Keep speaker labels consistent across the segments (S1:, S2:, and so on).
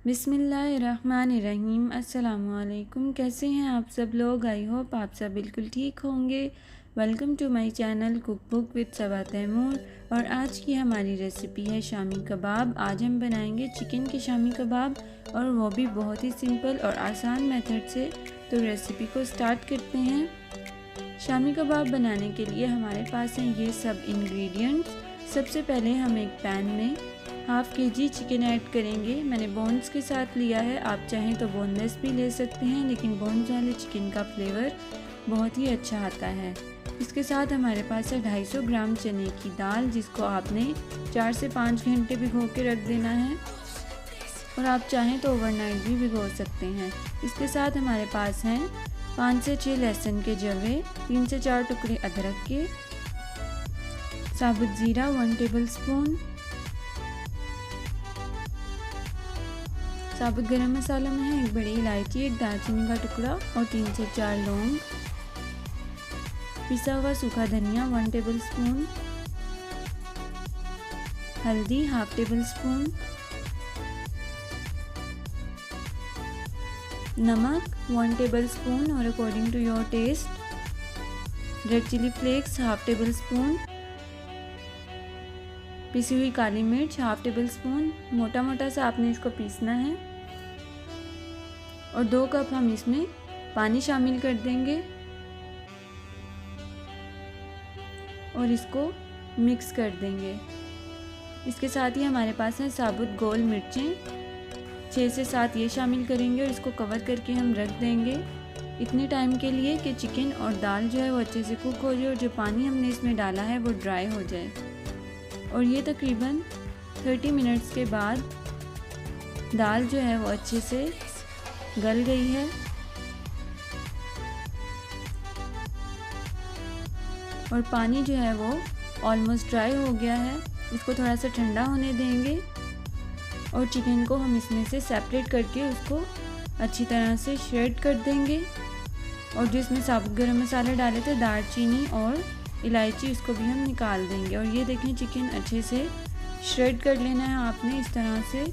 S1: बिस्मिल्लाहिर्रहमानिर्रहीम। अस्सलामुअलैकुम। कैसे हैं आप सब लोग? आई होप आप सब बिल्कुल ठीक होंगे। Welcome to my channel cook book with Saba Taimur. और आज की हमारी रेसिपी है शामी कबाब। आज हम बनाएंगे चिकन के शामी कबाब, और वो भी बहुत ही सिंपल और आसान मेथड से। तो रेसिपी को स्टार्ट करते हैं। शामी कबाब बनाने के लिए हमारे पास हैं ये सब इंग्रेडिएंट्स। सबसे पहले हम एक पैन में हाफ़ kg चिकन ऐड करेंगे। मैंने बोन्स के साथ लिया है, आप चाहें तो बोनलेस भी ले सकते हैं, लेकिन बोन्स वाले चिकन का फ्लेवर बहुत ही अच्छा आता है। इसके साथ हमारे पास है 250 ग्राम चने की दाल, जिसको आपने 4 से 5 घंटे भिगो के रख देना है, और आप चाहें तो ओवरनाइट भी भिगो सकते हैं। इसके साथ हमारे पास हैं 5 से 6 लहसुन के जवे, 3 से 4 टुकड़े अदरक के, साबुत ज़ीरा 1 टेबल स्पून, साबुत गरम मसालों में है 1 बड़ी इलायची, 1 दालचीनी का टुकड़ा और 3 से 4 लौंग, पिसा हुआ सूखा धनिया 1 टेबल स्पून, हल्दी 1/2 टेबल स्पून, नमक 1 टेबल स्पून और according to your taste, red chilli flakes 1/2 tablespoon, पिसी हुई काली मिर्च 1/2 टेबल स्पून। मोटा मोटा सा आपने इसको पीसना है, और 2 कप हम इसमें पानी शामिल कर देंगे और इसको मिक्स कर देंगे। इसके साथ ही हमारे पास है साबुत गोल मिर्चें 6 से 7, ये शामिल करेंगे और इसको कवर करके हम रख देंगे इतने टाइम के लिए कि चिकन और दाल जो है वो अच्छे से कुक हो जाए, और जो पानी हमने इसमें डाला है वो ड्राई हो जाए। और ये तकरीबन 30 मिनट्स के बाद दाल जो है वो अच्छे से गल गई है, और पानी जो है वो ऑलमोस्ट ड्राई हो गया है। इसको थोड़ा सा ठंडा होने देंगे, और चिकन को हम इसमें से सेपरेट करके उसको अच्छी तरह से श्रेड कर देंगे। और जो इसमें साबुत गरम मसाले डाले थे, दालचीनी और इलायची, उसको भी हम निकाल देंगे। और ये देखें, चिकन अच्छे से श्रेड कर लेना है आपने इस तरह से।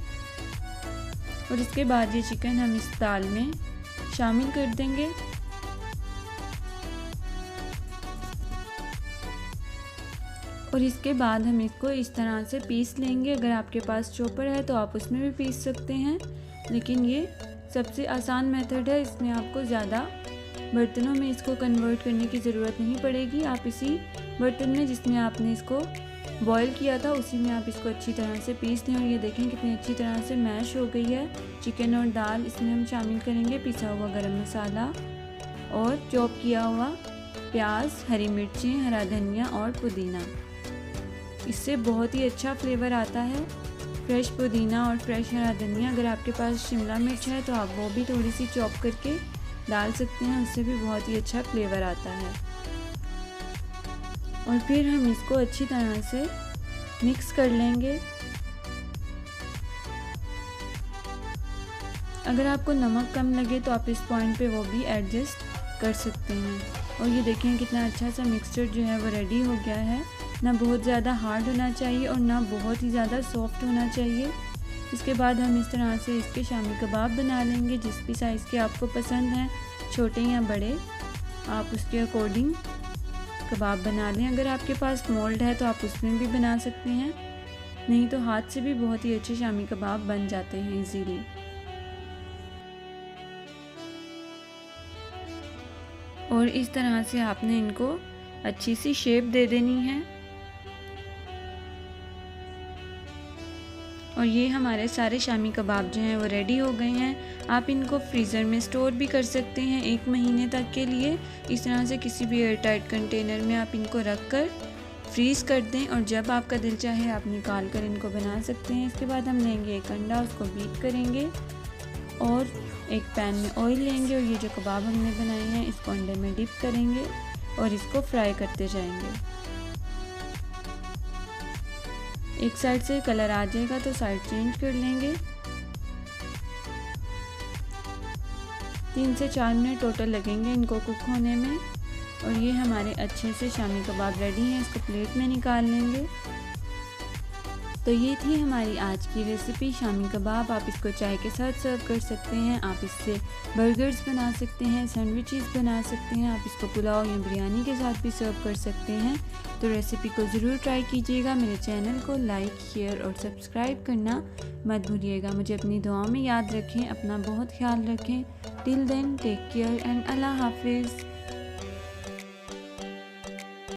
S1: और इसके बाद ये चिकन हम इस दाल में शामिल कर देंगे, और इसके बाद हम इसको इस तरह से पीस लेंगे। अगर आपके पास चॉपर है तो आप उसमें भी पीस सकते हैं, लेकिन ये सबसे आसान मेथड है। इसमें आपको ज़्यादा बर्तनों में इसको कन्वर्ट करने की ज़रूरत नहीं पड़ेगी। आप इसी बर्तन में जिसमें आपने इसको बॉईल किया था, उसी में आप इसको अच्छी तरह से पीस लें। और ये देखें कितनी अच्छी तरह से मैश हो गई है चिकन और दाल। इसमें हम शामिल करेंगे पिसा हुआ गरम मसाला और चॉप किया हुआ प्याज, हरी मिर्चें, हरा धनिया और पुदीना। इससे बहुत ही अच्छा फ्लेवर आता है। फ्रेश पुदीना और फ्रेश हरा धनिया, अगर आपके पास शिमला मिर्च है तो आप वो भी थोड़ी सी चॉप करके डाल सकते हैं, उससे भी बहुत ही अच्छा फ्लेवर आता है। और फिर हम इसको अच्छी तरह से मिक्स कर लेंगे। अगर आपको नमक कम लगे तो आप इस पॉइंट पे वो भी एडजस्ट कर सकते हैं। और ये देखें कितना अच्छा सा मिक्सचर जो है वो रेडी हो गया है। ना बहुत ज़्यादा हार्ड होना चाहिए और ना बहुत ही ज़्यादा सॉफ्ट होना चाहिए। इसके बाद हम इस तरह से इसके शामी कबाब बना लेंगे, जिस भी साइज़ के आपको पसंद हैं, छोटे या बड़े, आप उसके अकॉर्डिंग कबाब बना लें। अगर आपके पास मोल्ड है तो आप उसमें भी बना सकते हैं, नहीं तो हाथ से भी बहुत ही अच्छे शामी कबाब बन जाते हैं इजीली। और इस तरह से आपने इनको अच्छी सी शेप दे देनी है। और ये हमारे सारे शामी कबाब जो हैं वो रेडी हो गए हैं। आप इनको फ्रीज़र में स्टोर भी कर सकते हैं 1 महीने तक के लिए। इस तरह से किसी भी एयर टाइट कंटेनर में आप इनको रख कर फ्रीज़ कर दें, और जब आपका दिल चाहे आप निकाल कर इनको बना सकते हैं। इसके बाद हम लेंगे 1 अंडा, उसको बीट करेंगे, और एक पैन में ऑयल लेंगे, और ये जो कबाब हमने बनाए हैं इसको अंडे में डिप करेंगे और इसको फ्राई करते जाएंगे। एक साइड से कलर आ जाएगा तो साइड चेंज कर लेंगे। 3 से 4 मिनट टोटल लगेंगे इनको कुक होने में। और ये हमारे अच्छे से शामी कबाब रेडी हैं। इसको प्लेट में निकाल लेंगे। तो ये थी हमारी आज की रेसिपी शामी कबाब। आप इसको चाय के साथ सर्व कर सकते हैं, आप इससे बर्गर्स बना सकते हैं, सैंडविचेस बना सकते हैं, आप इसको पुलाव या बिरयानी के साथ भी सर्व कर सकते हैं। तो रेसिपी को ज़रूर ट्राई कीजिएगा। मेरे चैनल को लाइक, शेयर और सब्सक्राइब करना मत भूलिएगा। मुझे अपनी दुआओं में याद रखें, अपना बहुत ख्याल रखें। Till then take care and Allah हाफिज़।